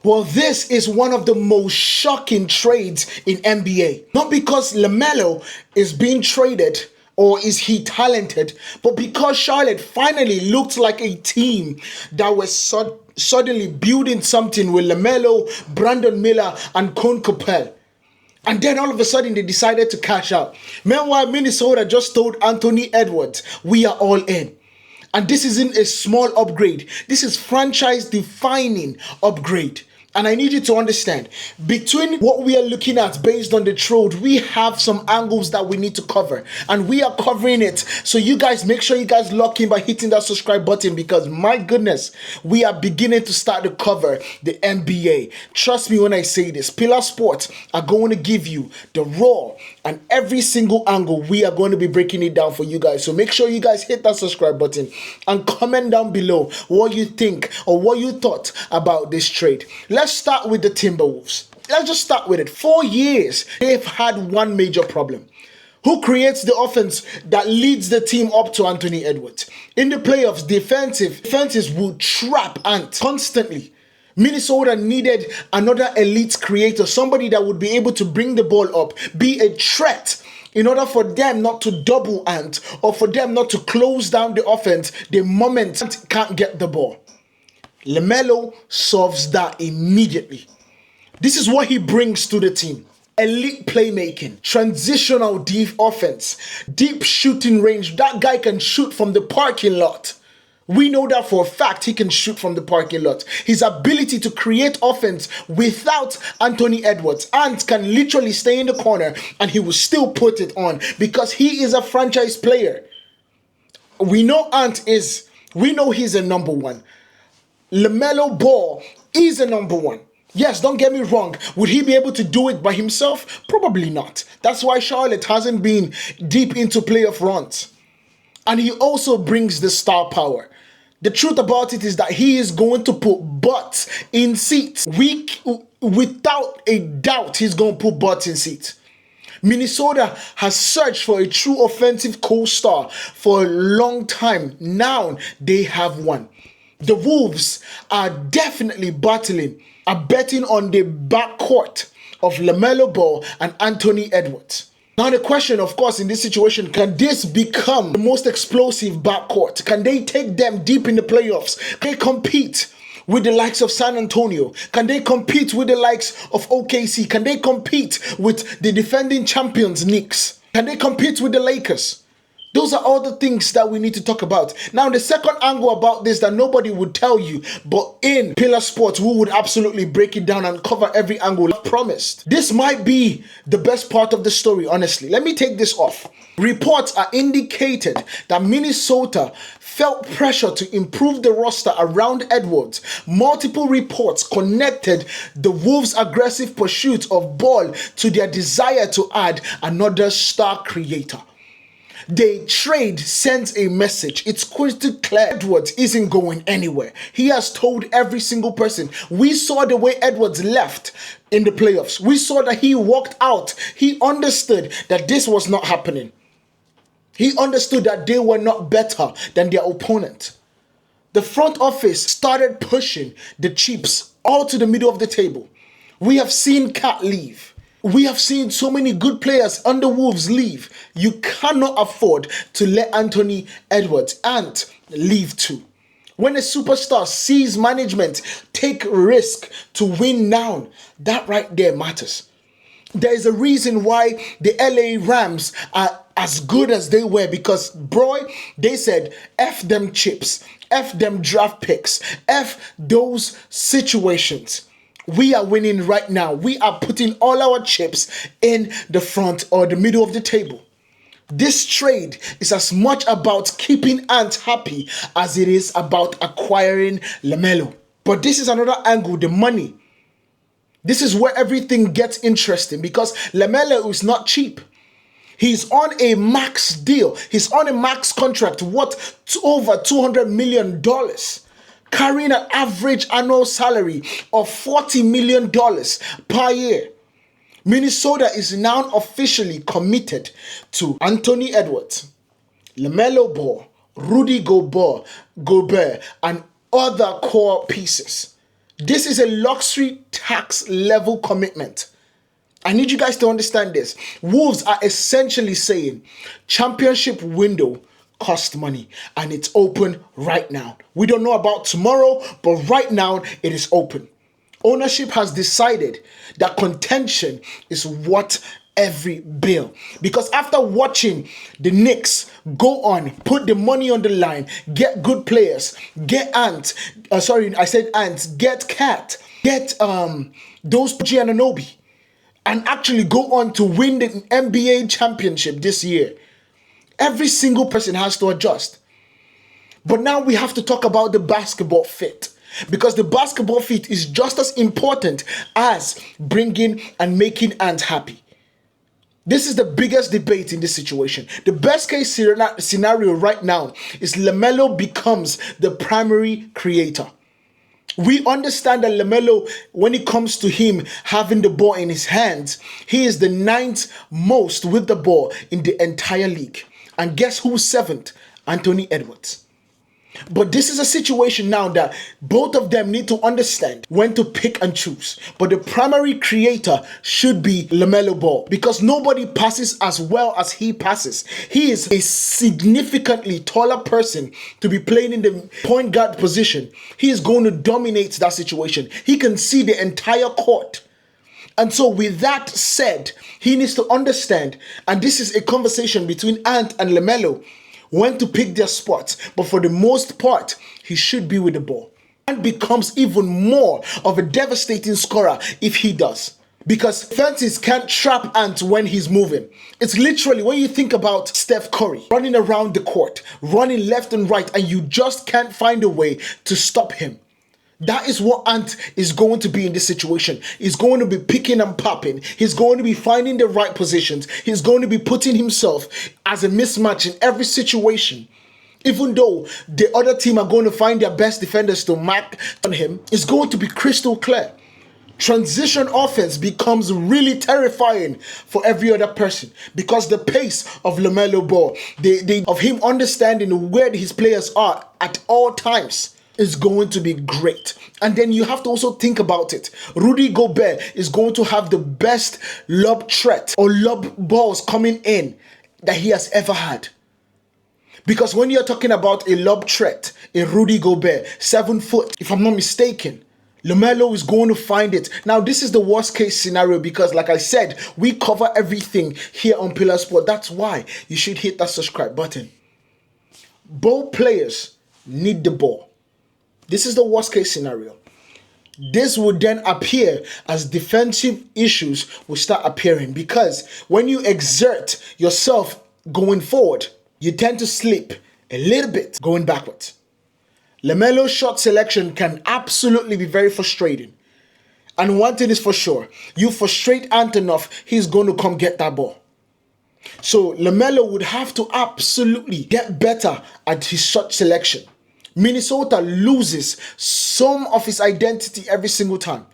Well, this is one of the most shocking trades in NBA. Not because LaMelo is being traded or is he talented, but because Charlotte finally looked like a team that was suddenly building something with LaMelo, Brandon Miller, and Con Capel. And then all of a sudden they decided to cash out. Meanwhile, Minnesota just told Anthony Edwards, we are all in. And this isn't a small upgrade. This is franchise-defining upgrade. And I need you to understand, between what we are looking at based on the trade, we have some angles that we need to cover. And we are covering it. So you guys, make sure you guys lock in by hitting that subscribe button, because my goodness, we are beginning to start to cover the NBA. Trust me when I say this. Pillar Sports are going to give you the raw and every single angle. We are going to be breaking it down for you guys. So make sure you guys hit that subscribe button and comment down below what you think or what you thought about this trade. Let's start with the Timberwolves. Let's just start with it. 4 years, they've had one major problem. Who creates the offense that leads the team up to Anthony Edwards? In the playoffs, defenses will trap Ant constantly. Minnesota needed another elite creator, somebody that would be able to bring the ball up, be a threat, in order for them not to double Ant or for them not to close down the offense the moment Ant can't get the ball. LaMelo solves that immediately. This is what he brings to the team. Elite playmaking, transitional deep offense, deep shooting range. That guy can shoot from the parking lot. We know that for a fact. He can shoot from the parking lot. His ability to create offense without Anthony Edwards. Ant can literally stay in the corner and he will still put it on because he is a franchise player. We know he's a number one. LaMelo Ball is a number one. Yes, don't get me wrong. Would he be able to do it by himself? Probably not. That's why Charlotte hasn't been deep into playoff runs. And he also brings the star power. The truth about it is that he is going to put butts in seats. Without a doubt, he's going to put butts in seats. Minnesota has searched for a true offensive co-star for a long time. Now they have one. The Wolves are definitely betting on the backcourt of LaMelo Ball and Anthony Edwards. Now the question, of course, in this situation, can this become the most explosive backcourt? Can they take them deep in the playoffs? Can they compete with the likes of San Antonio? Can they compete with the likes of OKC? Can they compete with the defending champions, Knicks? Can they compete with the Lakers? Those are all the things that we need to talk about. Now, the second angle about this that nobody would tell you, but in Pillar Sports, we would absolutely break it down and cover every angle I promised. This might be the best part of the story, honestly. Let me take this off. Reports are indicated that Minnesota felt pressure to improve the roster around Edwards. Multiple reports connected the Wolves' aggressive pursuit of Ball to their desire to add another star creator. The trade sends a message. It's crystal clear. Edwards isn't going anywhere. He has told every single person. We saw the way Edwards left in the playoffs. We saw that he walked out. He understood that this was not happening. He understood that they were not better than their opponent. The front office started pushing the chips all to the middle of the table. We have seen Cat leave. We have seen so many good players on the Wolves leave. You cannot afford to let Anthony Edwards and leave too. When a superstar sees management take risk to win now, that right there matters. There is a reason why the LA Rams are as good as they were, because, bro, they said, F them chips, F them draft picks, F those situations. We are winning right now. We are putting all our chips in the front or the middle of the table. This trade is as much about keeping Ant happy as it is about acquiring LaMelo. But this is another angle, the money. This is where everything gets interesting, because LaMelo is not cheap. He's on a max deal. He's on a max contract worth over $200 million. Carrying an average annual salary of $40 million per year. Minnesota is now officially committed to Anthony Edwards, LaMelo Ball, Rudy Gobert, and other core pieces. This is a luxury tax level commitment. I need you guys to understand this. Wolves are essentially saying championship window costs money and it's open right now. We don't know about tomorrow, but right now it is open. Ownership has decided that contention is what every bill. Because after watching the Knicks go on, put the money on the line, get good players, get get Cat, get those Giannonobi, and actually go on to win the NBA championship this year. Every single person has to adjust. But now we have to talk about the basketball fit. Because the basketball fit is just as important as bringing and making Ant happy. This is the biggest debate in this situation. The best case scenario right now is LaMelo becomes the primary creator. We understand that LaMelo, when it comes to him having the ball in his hands, he is the 9th most with the ball in the entire league. And guess who's 7th? Anthony Edwards. But this is a situation now that both of them need to understand when to pick and choose. But the primary creator should be LaMelo Ball, because nobody passes as well as he passes. He is a significantly taller person to be playing in the point guard position. He is going to dominate that situation. He can see the entire court. And so with that said, he needs to understand, and this is a conversation between Ant and LaMelo, when to pick their spots. But for the most part, he should be with the ball. And becomes even more of a devastating scorer if he does. Because fences can't trap Ant when he's moving. It's literally, when you think about Steph Curry running around the court, running left and right, and you just can't find a way to stop him. That is what Ant is going to be in this situation. He's going to be picking and popping. He's going to be finding the right positions. He's going to be putting himself as a mismatch in every situation. Even though the other team are going to find their best defenders to mark on him, it's going to be crystal clear. Transition offense becomes really terrifying for every other person because the pace of LaMelo Ball, of him understanding where his players are at all times, is going to be great. And then you have to also think about it. Rudy Gobert is going to have the best lob threat or lob balls coming in that he has ever had. Because when you're talking about a lob threat, a Rudy Gobert, 7 foot, if I'm not mistaken, LaMelo is going to find it. Now, this is the worst case scenario because, like I said, we cover everything here on Pillar Sport. That's why you should hit that subscribe button. Both players need the ball. This is the worst case scenario. This would then appear as defensive issues will start appearing because when you exert yourself going forward, you tend to slip a little bit going backwards. LaMelo's shot selection can absolutely be very frustrating. And one thing is for sure, you frustrate Ant enough, he's going to come get that ball. So LaMelo would have to absolutely get better at his shot selection. Minnesota loses some of his identity every single time.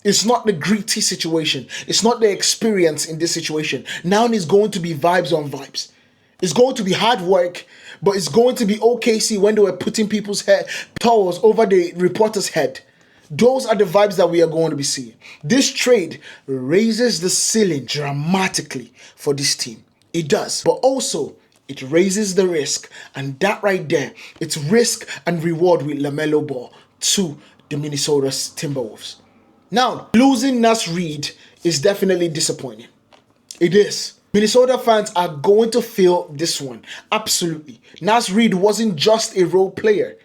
It's not the gritty situation. It's not the experience in this situation. Now it's going to be vibes on vibes. It's going to be hard work, but it's going to be OKC when they were putting people's towels over the reporter's head. Those are the vibes that we are going to be seeing. This trade raises the ceiling dramatically for this team. It does. But also, it raises the risk, and that right there, it's risk and reward with LaMelo Ball to the Minnesota Timberwolves. Now, losing Naz Reid is definitely disappointing. It is. Minnesota fans are going to feel this one. Absolutely. Naz Reid wasn't just a role player.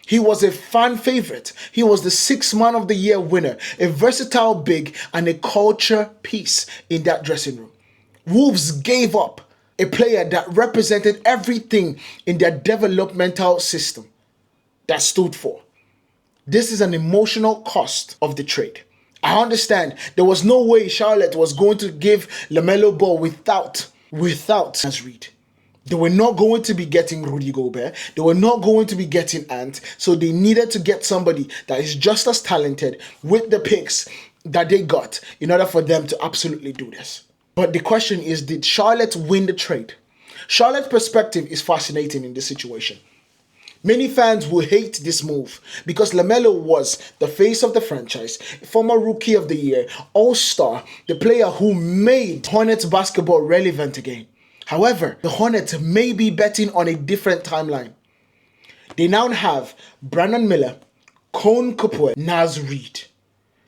He was a fan favorite. He was the 6th Man of the Year winner, a versatile big, and a culture piece in that dressing room. Wolves gave up a player that represented everything in their developmental system that stood for. This is an emotional cost of the trade. I understand there was no way Charlotte was going to give LaMelo Ball without Naz Reid. They were not going to be getting Rudy Gobert. They were not going to be getting Ant. So they needed to get somebody that is just as talented with the picks that they got in order for them to absolutely do this. But the question is, did Charlotte win the trade? Charlotte's perspective is fascinating in this situation. Many fans will hate this move because LaMelo was the face of the franchise, former Rookie of the Year, All-Star, the player who made Hornets basketball relevant again. However, the Hornets may be betting on a different timeline. They now have Brandon Miller, Cone Cooper, Naz Reid.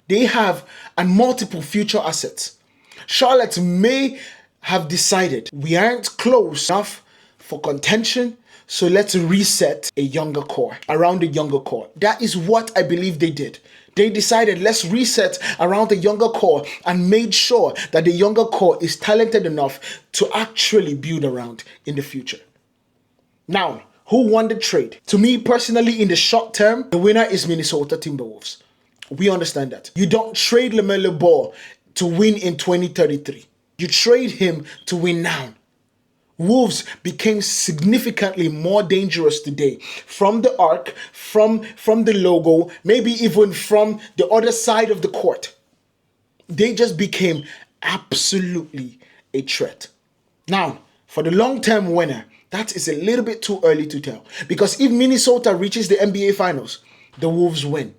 They have and multiple future assets. Charlotte may have decided we aren't close enough for contention, so let's reset a younger core, around a younger core. That is what I believe they did. They decided let's reset around the younger core and made sure that the younger core is talented enough to actually build around in the future. Now, who won the trade? To me personally, in the short term, the winner is Minnesota Timberwolves. We understand that. You don't trade LaMelo Ball to win in 2033. You trade him to win now. Wolves became significantly more dangerous today from the arc, from the logo, maybe even from the other side of the court. They just became absolutely a threat. Now, for the long-term winner, that is a little bit too early to tell. Because if Minnesota reaches the NBA Finals, the Wolves win.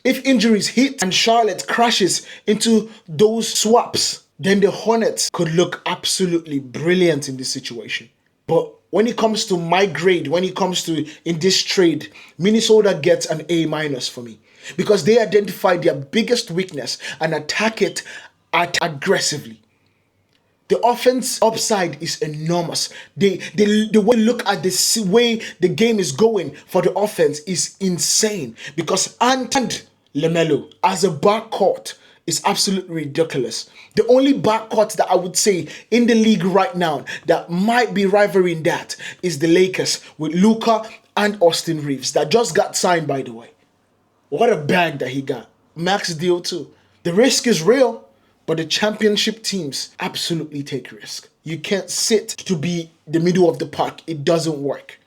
If injuries hit and Charlotte crashes into those swaps, then the Hornets could look absolutely brilliant in this situation. But when it comes to my grade, when it comes to in this trade, Minnesota gets an A- for me. Because they identified their biggest weakness and attack it aggressively. The offense upside is enormous. The way you look at the way the game is going for the offense is insane. Because and LaMelo as a backcourt is absolutely ridiculous. The only backcourt that I would say in the league right now that might be rivaling that is the Lakers with Luka and Austin Reeves that just got signed, by the way. What a bag that he got. Max deal too. The risk is real, but the championship teams absolutely take risk. You can't sit to be the middle of the pack. It doesn't work.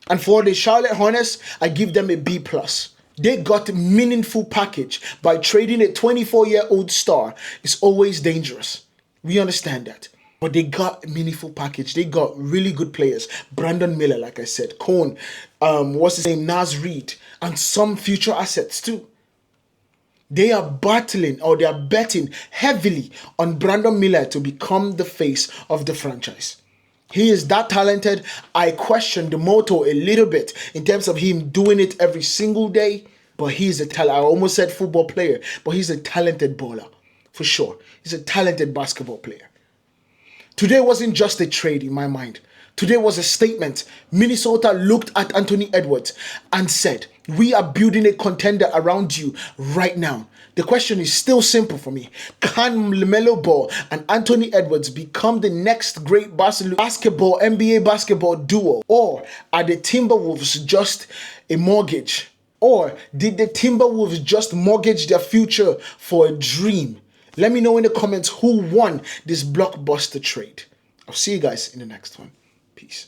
And for the Charlotte Hornets, I give them a B+. They got a meaningful package by trading a 24-year-old star. It's always dangerous. We understand that. But they got a meaningful package. They got really good players. Brandon Miller, like I said. Cone, what's his name? Naz Reid. And some future assets too. They are battling or they are betting heavily on Brandon Miller to become the face of the franchise. He is that talented. I question the motto a little bit in terms of him doing it every single day. But he's a talent. I almost said football player, but he's a talented baller. For sure. He's a talented basketball player. Today wasn't just a trade in my mind. Today was a statement. Minnesota looked at Anthony Edwards and said, we are building a contender around you right now. The question is still simple for me. Can LaMelo Ball and Anthony Edwards become the next great NBA basketball duo? Or are the Timberwolves just a mortgage? Or did the Timberwolves just mortgage their future for a dream? Let me know in the comments who won this blockbuster trade. I'll see you guys in the next one. Peace.